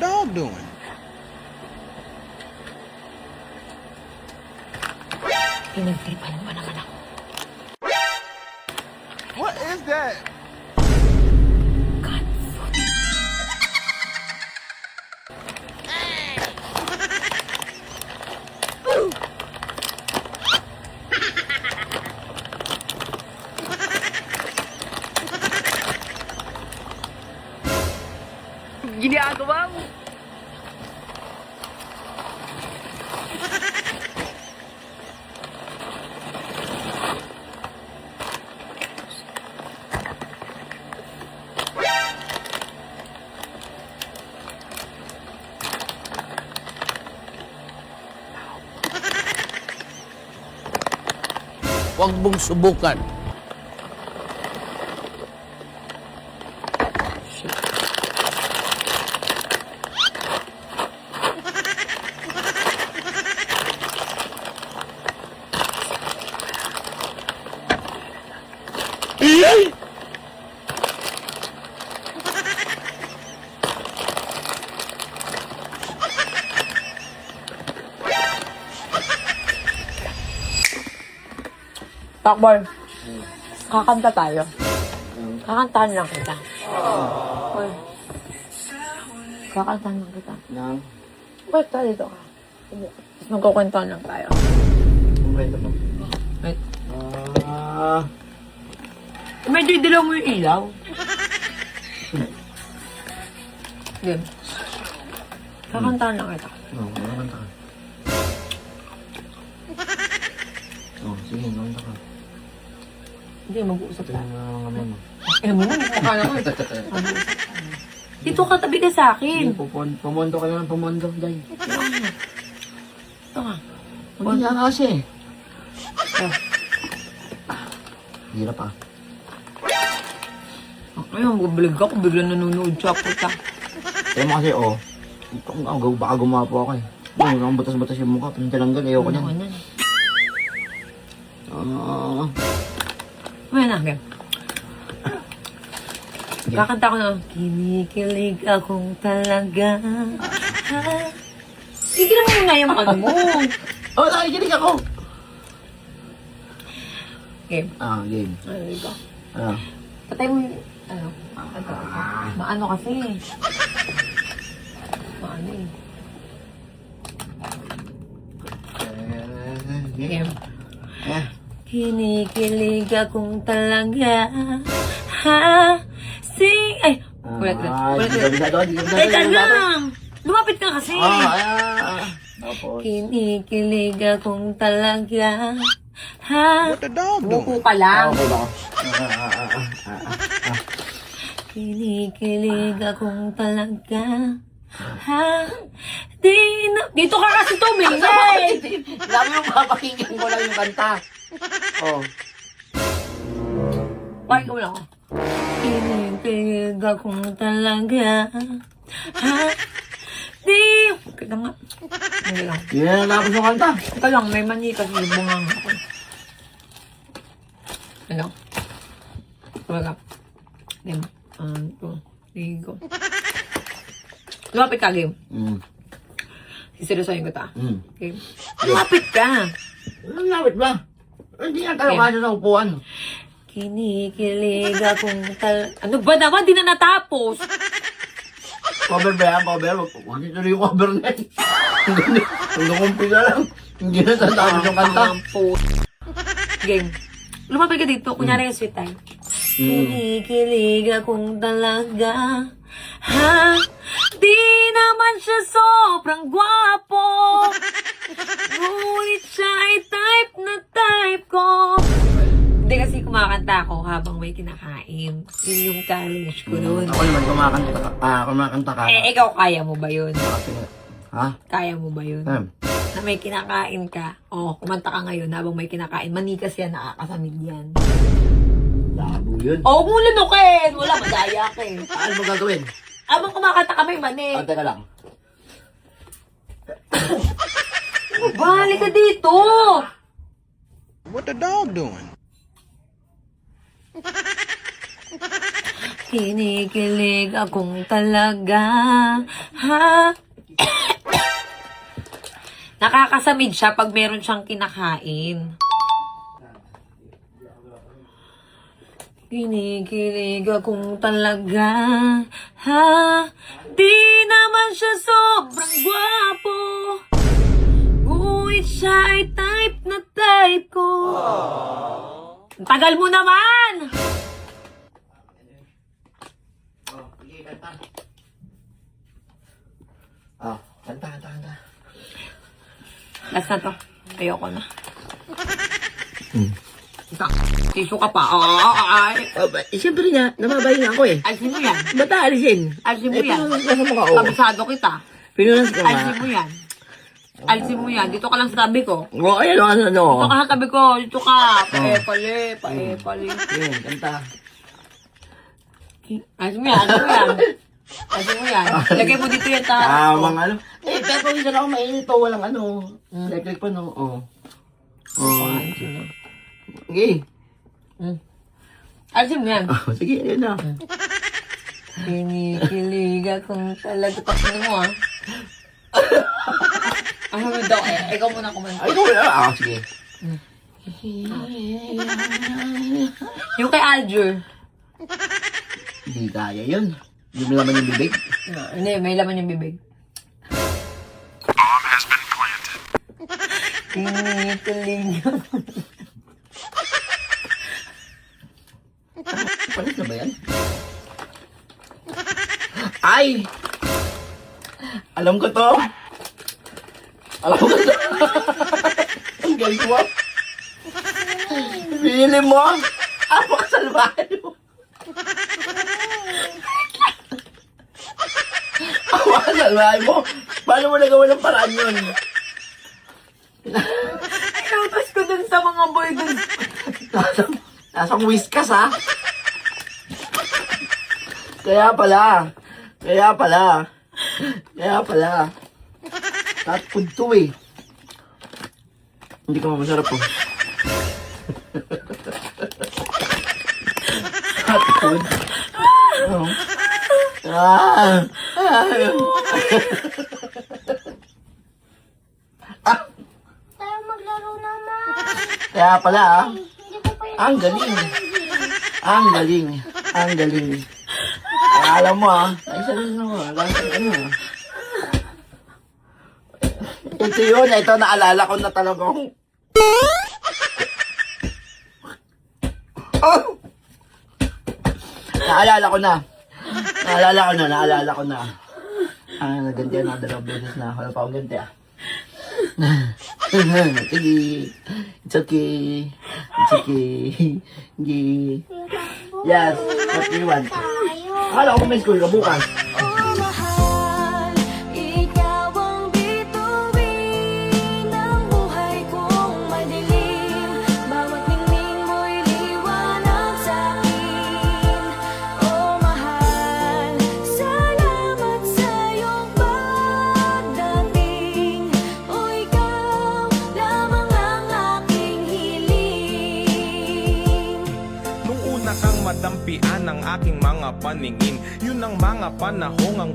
dog doing? Pinagtripan mo naman ako. What is that? God forbid. Ginagawa mo. Huwag mong subukan. Takboy, kakanta tayo. Kakantahan lang kita. Uy. Kakantahan lang kita. Nang? Wait, dito ka. Tapos magkukwentuhan lang tayo. Kwento mo. Wait. Ah... Medyo dilaw mo yung ilaw. Game. Kakantahan lang kita. Oo, makakanta ka. Oo, sige, makakanta ka. Hindi, mag-uusap Ito tayo. yung mga kamay mo. Eh, mo na, mukha na ko. Dito ka, tabi ka sa akin. Pumondo ka naman, pumondo, Day. Ito ka. Huwag niya kasi. Ah. Hirap ah. Ayun, magbalig ako. Biglang nanonood siya ako ta. Kaya mo kasi, oh. Baka gumapo ako eh. Ang butas-butas yung mukha. Pinagkalanggal, ayoko Ano niyan. nan? Ah... May na, game. Kakanta ko na. Kinikilig akong talaga. Sige lang mo nga yung ano mo. Oh, nakikinig ako! Game. Ah, game. Ano dito? Ah. Patay mo yung, ano? Ito. Maano kasi. Maano eh. Game. Eh. Kinikilig akong talaga. Ha? Ay! Ulit. Teka lang! Lumapit ka kasi! Tapos. Kinikilig akong talaga. Ha? What the dog doing? Buko ka lang. Okay ba? Kinikilig akong talaga. Ha? Dito ka kasi tumingin! Lagi yung papakinggan mo lang yung kanta. Oh. Pakinggan ko lang ako. Kinikilig akong talaga. Ha? Kaya nga. Hindi lang. Yan ang tapos yung kanta. Ika lang, may mani kasi bungang ako. Ano? Kumbaga. Game. Ligo. Lumapit ka, game. Siseryosohin ko ta. Game. Lumapit ka. Anong lapit ba? Hindi nga tayo kasi sa upuan. Kinikilig akong Ano ba naman? Di na natapos. Cover ba yan? Cover? Huwag nito rin yung cover na yun. Hanggang umpisa lang. Hindi na tatapos yung kanta. Game. Lumapit ka dito. Kunyari yung sweet time. Kinikilig akong talaga. Ha? Di naman siya sobrang gwapo. Ngunit siya ay type na type ko. Hindi kasi kumakanta ako habang may kinakain. Yun yung challenge ko noon. Ako naman kumakanta ka. Eh, ikaw kaya mo ba yun? Ha? Kaya mo ba yun? Na may kinakain ka. O, kumanta ka ngayon habang may kinakain. Manikas yan, nakakasamid yan. Labo yun. O, mula nukin! Wala, madaya ka eh. Ano mo gagawin? Habang kumakanta ka may mani. Teka lang. Balik ka dito! What the dog doing? Kinikilig akong talaga. Ha? Nakakasamid siya pag meron siyang kinakain. Kinikilig akong talaga. Ha? Di naman siya sobrang gwapo. Ngunit siya ay type na type ko. Ang tagal mo naman! Kanta. Last na to. Ayoko na. Tissue ka pa. Ay. Siyempre nga, namabahinga ako eh. Alisin mo yan. Ba't aalisin? Alisin mo yan. Pinunas ka mukha ko. Kabisado kita. Pinunas ka nga. Alisin mo yan. Alisin mo yan. Dito ka lang sa tabi ko. Oo, ayan o, ano. Dito ka sa tabi ko. Dito ka. Pae-pali. Yun, kanta. Alisin mo yan. Alisin mo yan. Lagay mo dito yan. Tamang ano. Pero minsan ako mainit pa, walang ano. Electric pa no. Okay. Alisin mo yan. Sige, yun na. Kinikilig akong talaga. Tapos mo ah. Ano mo daw? Ikaw muna kumanta. Ay, ito wala. Sige. Yung kay Aljur. Hindi kaya yun. Hindi mo naman yung bibig. Hindi, may laman yung bibig. Kinikilig akong Palit na ba yan? Ay! Alam ko to. Ang galing mo. Pili mo. Pakasalbahan mo. Pakasalbahan mo. Paano mo nagawa ng paraan yun? inutos ko dun sa mga boy dun. Nasang whiskas ha. Kaya pala. Cat food to eh. Hindi ka masarap po. Cat food. Oh. Tayo maglaro naman. Kaya pala ah. Hindi ko pa yun. Ang galing. Ay, alam mo ah. Ay, sabihin mo ah. Ano ah. Ito yun. Ito naalala ko na talagang. Oh! Naalala ko na. Nagantihan na dalawang beses na. Wala pa akong ganti ah. Sige. It's okay. Hindi. Yes. What do you want? Akala ko may school ka bukas. Oh, mahal, ikaw ang bituin ng buhay kong madilim. Bawat ningning mo'y liwanag sa'kin. Oh, mahal, salamat sa iyong pagdating. Oh, ikaw lamang ang aking hiling. Nung una kang madampian ng aking mga paningin, yun ang mga panahong ang